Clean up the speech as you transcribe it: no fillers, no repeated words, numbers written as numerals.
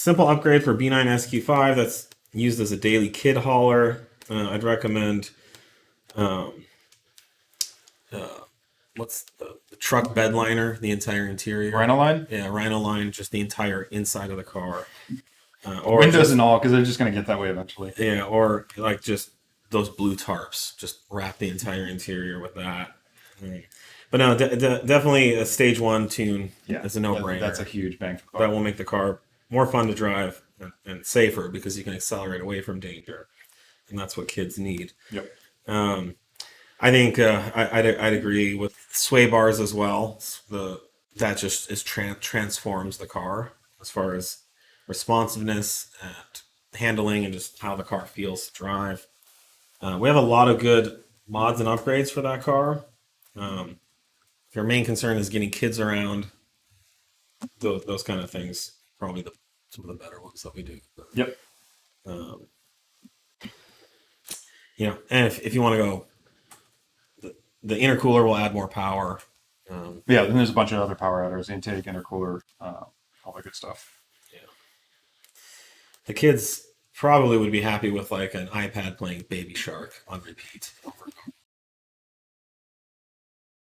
simple upgrade for B9 SQ5 that's used as a daily kid hauler. I'd recommend what's the truck bed liner, the entire interior. Rhino line? Yeah, Rhino line, just the entire inside of the car. Or Windows just, and all, because they're just going to get that way eventually. Yeah, or like just those blue tarps. Just wrap the entire interior with that. But no, definitely a stage 1 tune is a no-brainer. That's a huge bang for buck. That will make the car more fun to drive and safer because you can accelerate away from danger. And that's what kids need. Yep. I think I'd agree with sway bars as well. That just transforms the car as far as responsiveness and handling and just how the car feels to drive. We have a lot of good mods and upgrades for that car. If your main concern is getting kids around, those kind of things, probably some of the better ones that we do. Yep. And if you want to go, the intercooler will add more power. Then there's a bunch of other power adders, intake, intercooler, all that good stuff. Yeah. The kids probably would be happy with like an iPad playing Baby Shark on repeat over and over.